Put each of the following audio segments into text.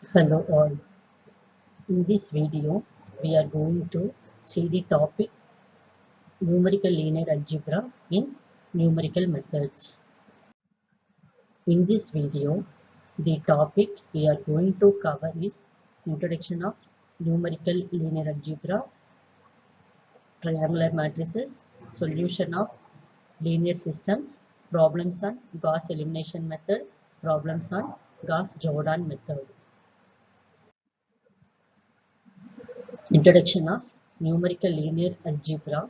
Hello all. In this video, we are going to see the topic numerical linear algebra in numerical methods. In this video, the topic we are going to cover is introduction of numerical linear algebra, triangular matrices, solution of linear systems, problems on Gauss elimination method, problems on Gauss-Jordan method. Introduction of numerical linear algebra.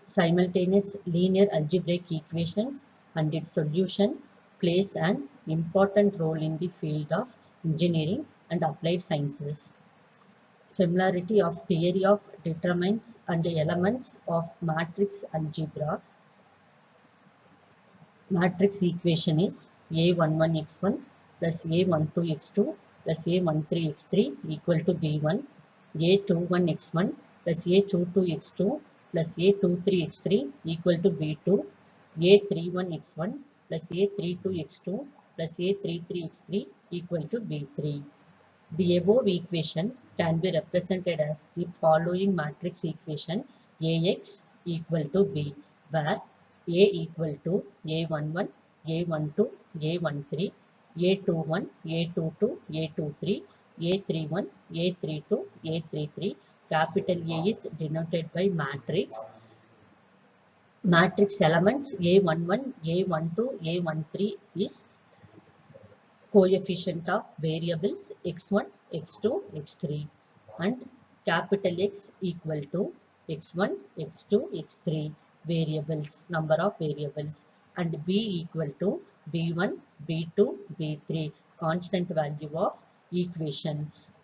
Simultaneous linear algebraic equations and its solution plays an important role in the field of engineering and applied sciences. Familiarity of theory of determinants and elements of matrix algebra. Matrix equation is A11x1 plus A12x2 plus A13x3 equal to B1, A21x1 plus A22x2 plus A23x3 equal to B2, A31x1 plus A32x2 plus A33x3 equal to B3. The above equation can be represented as the following matrix equation Ax equal to B, where A equal to A11, A12, A13, A21, A22, A23, A31, A32, A33. Capital A is denoted by matrix. Matrix elements A11, A12, A13 is coefficient of variables x1, x2, x3, and capital X equal to x1, x2, x3 variables, number of variables, and B equal to B1, B2, B3 constant value of equations.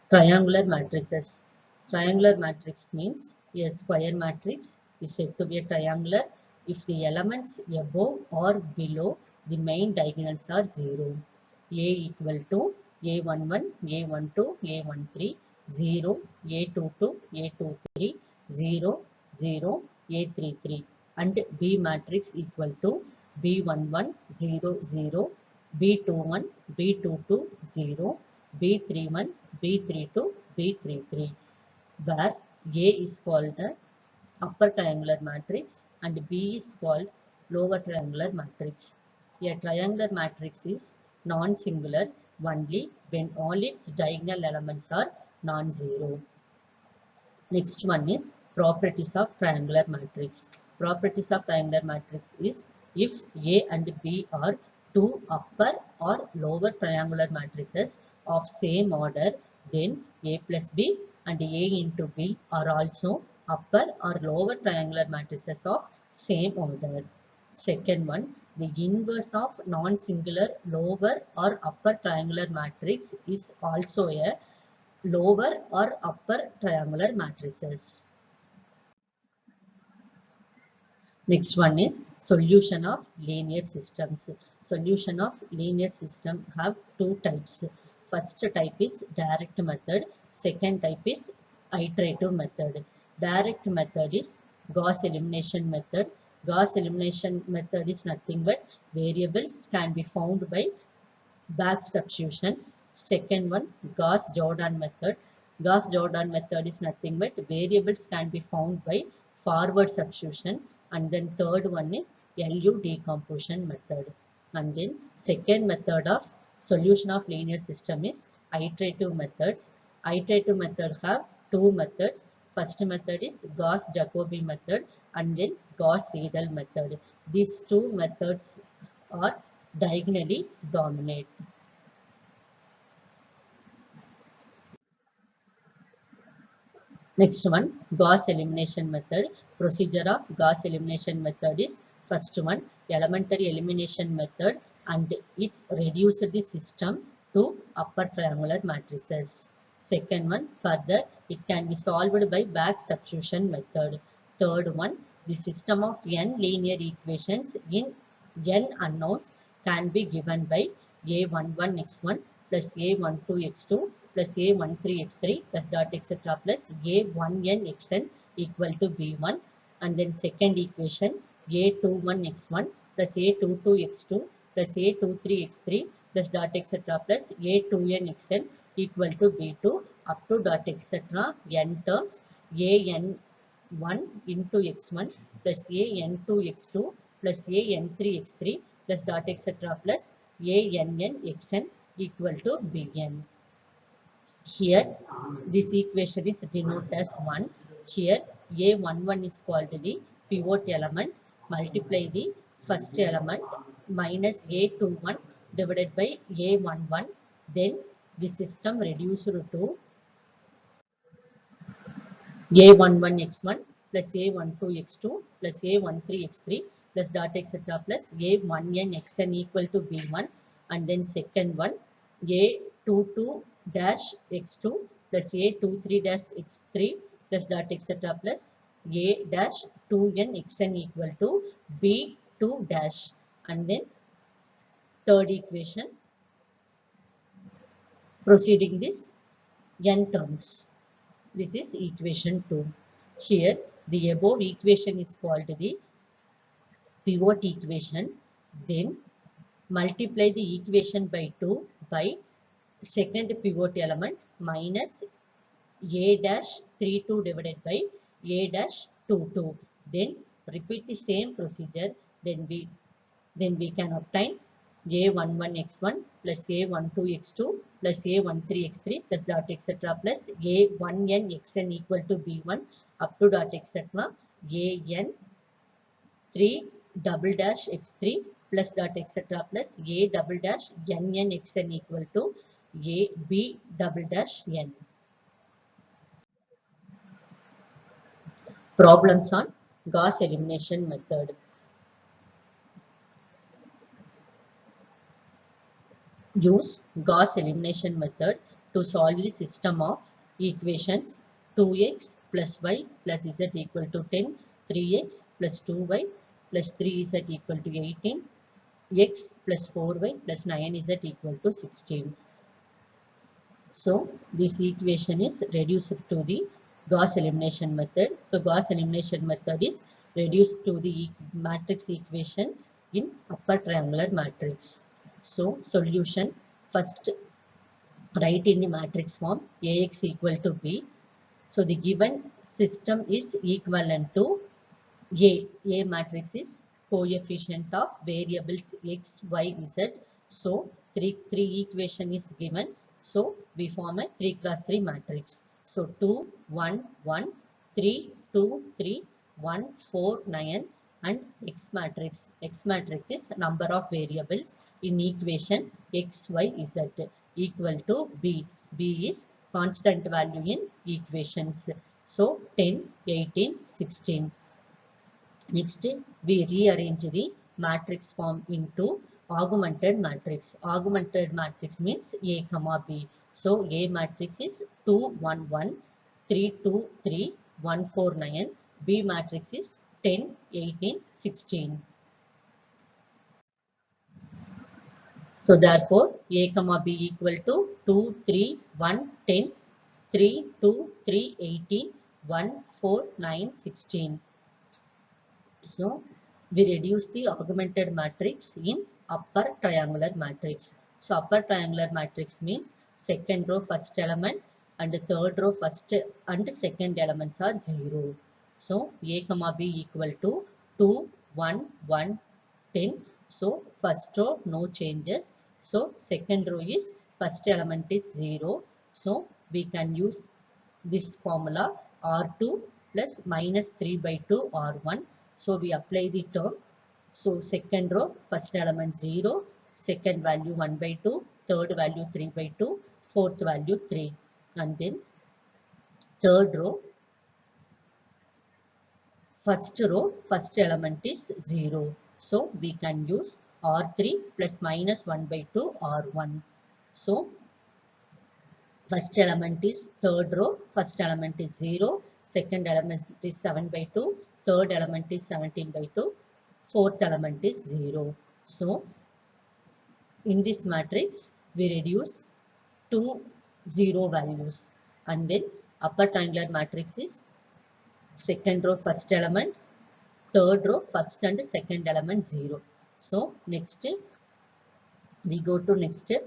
Triangular matrices. Triangular matrix means a square matrix is said to be a triangular if the elements above or below the main diagonals are 0. A equal to A11, A12, A13, 0, A22, A23, 0, 0, A33, and B matrix equal to B11, 0, 0, B21, B22, 0, B31, B32, B33, where A is called the upper triangular matrix and B is called lower triangular matrix. A triangular matrix is non-singular only when all its diagonal elements are non-zero. Next one is properties of triangular matrix. Properties of triangular matrix is if A and B are two upper or lower triangular matrices of same order, then A plus B and A into B are also upper or lower triangular matrices of same order. Second one, the inverse of non-singular lower or upper triangular matrix is also a lower or upper triangular matrices. Next one is solution of linear systems. Solution of linear system have two types. First type is direct method. Second type is iterative method. Direct method is Gauss elimination method. Gauss elimination method is nothing but variables can be found by back substitution. Second one, Gauss-Jordan method. Gauss-Jordan method is nothing but variables can be found by forward substitution. And then third one is LU decomposition method. And then second method of solution of linear system is iterative methods. Iterative methods have two methods. First method is Gauss-Jacobi method and then Gauss-Seidel method. These two methods are diagonally dominate. Next one, Gauss elimination method. Procedure of Gauss elimination method is first one, elementary elimination method, and it's reduced the system to upper triangular matrices. Second one, further, it can be solved by back substitution method. Third one, the system of n linear equations in n unknowns can be given by A11x1 plus A12x2 plus A13x3 plus dot etc. plus A1nxn equal to B1, and then second equation A21x1 plus A22x2 plus A23x3 plus dot etc. plus A2n(xn) equal to B2 up to dot etc. n terms an1 into x1 plus an2x2 plus an3x3 plus dot etc. plus annxn equal to Bn. Here, this equation is denoted as 1. Here, A11 is called the pivot element. Multiply the first element minus A21 divided by A11. Then, the system reduced to A11x1 plus A12x2 plus A13x3 plus dot etc. plus A1nxn equal to B1. And then second one, A22 dash x2 plus A23 dash x3 plus dot etc. plus A dash 2n xn equal to B2 dash. And then third equation, proceeding this n terms. This is equation 2. Here, the above equation is called the pivot equation. Then, multiply the equation by 2 by second pivot element minus A dash 32 divided by A dash 22. Then, repeat the same procedure. Then we can obtain A11x1 plus A12x2 plus A13x3 plus dot etc. plus A1nxn equal to B1 up to dot etc. an3 double dash x3 plus dot etc. plus A double dash nnxn equal to A B double dash n. Problems on Gauss elimination method. Use Gauss elimination method to solve the system of equations 2x plus y plus z equal to 10, 3x plus 2y plus 3z equal to 18, x plus 4y plus 9z equal to 16. So, this equation is reduced to the Gauss elimination method. So, Gauss elimination method is reduced to the matrix equation in upper triangular matrix. So, solution, first write in the matrix form Ax equal to B. So, the given system is equivalent to A. A matrix is coefficient of variables x, y, z. So, three equation is given. So, we form a 3 cross 3 matrix. So, 2, 1, 1, 3, 2, 3, 1, 4, 9 and X matrix. X matrix is number of variables in equation X, Y, Z equal to B. B is constant value in equations. So, 10, 18, 16. Next, we rearrange the matrix form into augmented matrix. Augmented matrix means A comma B. So, A matrix is 2, 1, 1, 3, 2, 3, 1, 4, 9. B matrix is 10, 18, 16. So, therefore, A comma B equal to 2, 3, 1, 10, 3, 2, 3, 18, 1, 4, 9, 16. So, we reduce the augmented matrix in upper triangular matrix. So, upper triangular matrix means second row first element and third row first and second elements are 0. So, A comma B equal to 2, 1, 1, 10. So, first row no changes. So, second row is first element is 0. So, we can use this formula R2 plus minus 3 by 2 R1. So, we apply the term. So, second row, first element 0, second value 1 by 2, third value 3 by 2, fourth value 3. And then third row, first element is 0. So, we can use R3 plus minus 1 by 2 R1. So, first element is third row, first element is 0, second element is 7 by 2, third element is 17 by 2, fourth element is 0. So, in this matrix, we reduce two 0 values and then upper triangular matrix is second row first element, third row first and second element 0. So, next We go to next step.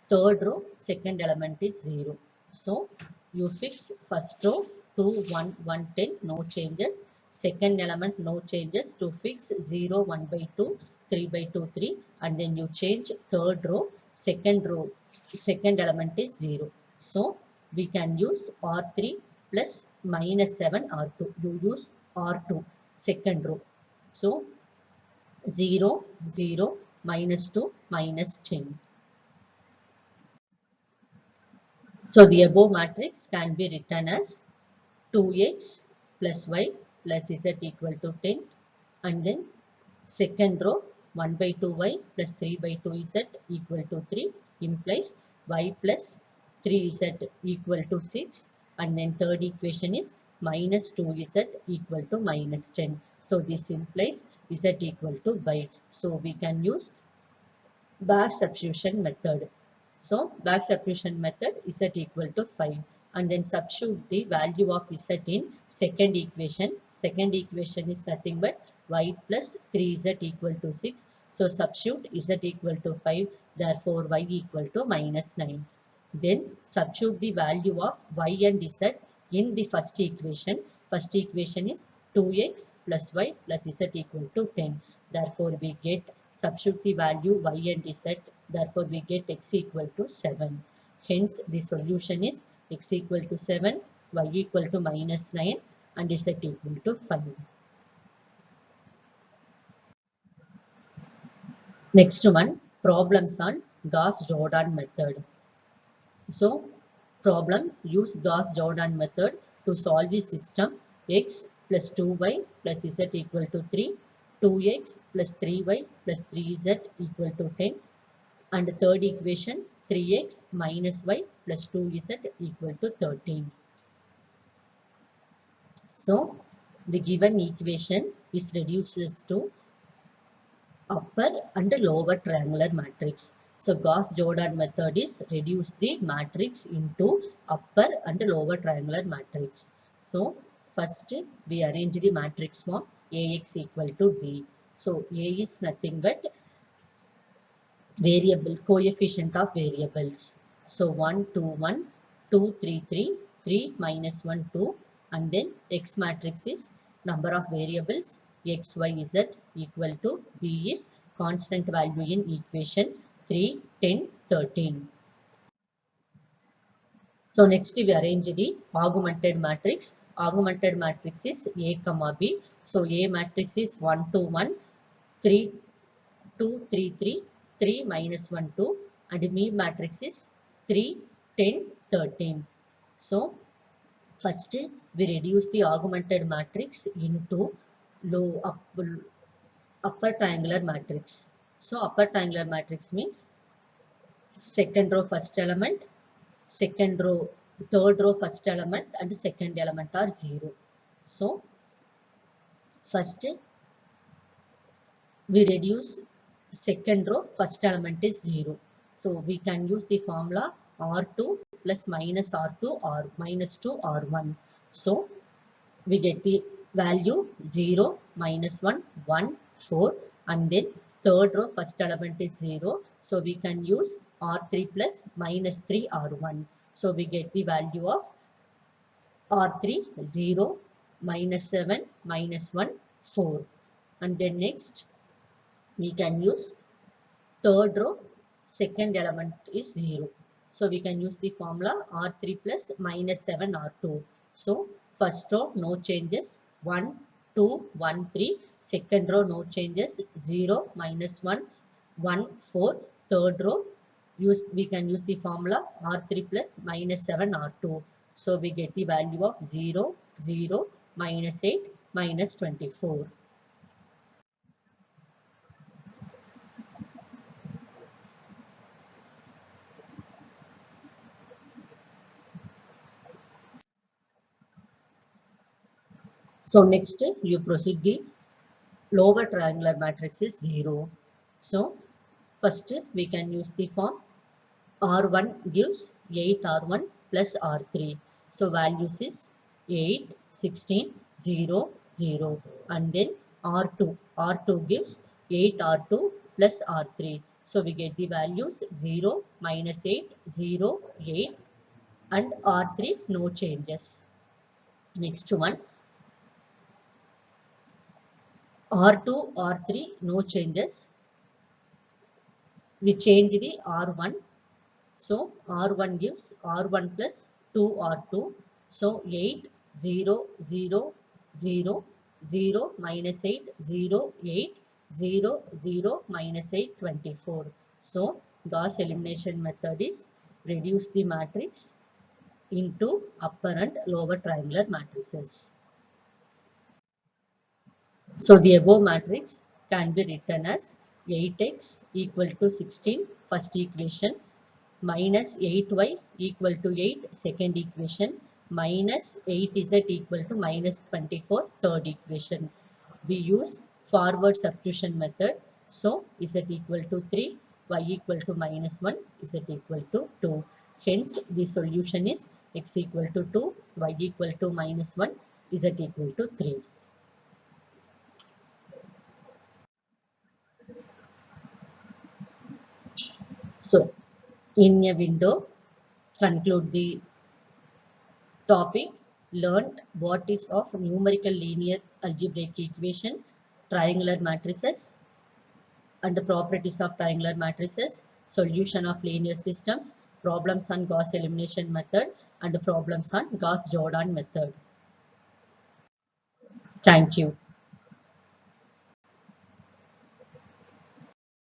Third row, second element is 0. So you fix first row 2, 1, 1, 10, no changes. Second element, no changes. To fix 0, 1 by 2, 3 by 2, 3. And then you change third row, second element is 0. So we can use R3 plus minus 7 R2. You use R2, second row. So 0, 0, minus 2, minus 10. So the above matrix can be written as 2x plus y plus z equal to 10, and then second row 1 by 2y plus 3 by 2z equal to 3 implies y plus 3z equal to 6, and then third equation is minus 2z equal to minus 10. So this implies z equal to y. So we can use back substitution method. So back substitution method z equal to 5, and then substitute the value of z in second equation. Second equation is nothing but y plus 3z equal to 6. So substitute z equal to 5, therefore y equal to minus 9. Then substitute the value of y and z in the first equation. First equation is 2x plus y plus z equal to 10. Therefore we get, substitute the value y and z, therefore we get x equal to 7. Hence the solution is x equal to 7, y equal to minus 9, and z equal to 5. Next one, problems on Gauss-Jordan method. So problem, use Gauss-Jordan method to solve the system x plus 2y plus z equal to 3, 2x plus 3y plus 3z equal to 10, and third equation 3x minus y plus 2z equal to 13. So the given equation is reduces to upper and lower triangular matrix. So Gauss-Jordan method is reduce the matrix into upper and lower triangular matrix. So first we arrange the matrix form Ax equal to B. So A is nothing but variable, coefficient of variables. So 1, 2, 1, 2, 3, 3, 3 minus 1, 2, and then X matrix is number of variables X, Y, Z equal to B is constant value in equation 3, 10, 13. So next we arrange the augmented matrix. Augmented matrix is A comma B. So A matrix is 1, 2, 1, 3, 2, 3, 3, 3 minus 1, 2, and B matrix is 3, 10, 13. So first we reduce the augmented matrix into upper triangular matrix. So upper triangular matrix means second row first element, second row third row first element, and second element are 0. So first we reduce second row first element is 0. So we can use the formula R2 plus minus R2 or minus 2 R1. So we get the value 0, minus 1, 1, 4, and then third row first element is 0. So we can use R3 plus minus 3 R1. So we get the value of R3 0, minus 7, minus 1, 4. And then next we can use third row second element is 0. So we can use the formula R3 plus minus 7 R2. So first row no changes, 1, 2, 1, 3. Second row no changes, 0, minus 1, 1, 4. Third row we can use the formula R3 plus minus 7 R2. So we get the value of 0, 0, minus 8, minus 24. So next you proceed the lower triangular matrix is 0. So first we can use the form R1 gives 8R1 plus R3. So values is 8, 16, 0, 0. And then R2. R2 gives 8R2 plus R3. So we get the values 0, -8, 0, 8, and R3 no changes. Next one, R2, R3 no changes. We change the R1. So R1 gives R1 plus 2R2. So 8, 0, 0, 0, 0, -8, 0, 8, 0, 0, -8, 24. So Gauss elimination method is reduce the matrix into upper and lower triangular matrices. So the above matrix can be written as 8x equal to 16, first equation, minus 8y equal to 8, second equation, minus 8z equal to minus 24, third equation. We use forward substitution method. So z equal to 3, y equal to -1, z equal to 2. Hence the solution is x equal to 2, y equal to -1, z equal to 3. So in a window, conclude the topic, learned what is of numerical linear algebraic equation, triangular matrices, and the properties of triangular matrices, solution of linear systems, problems on Gauss elimination method, and problems on Gauss-Jordan method. Thank you.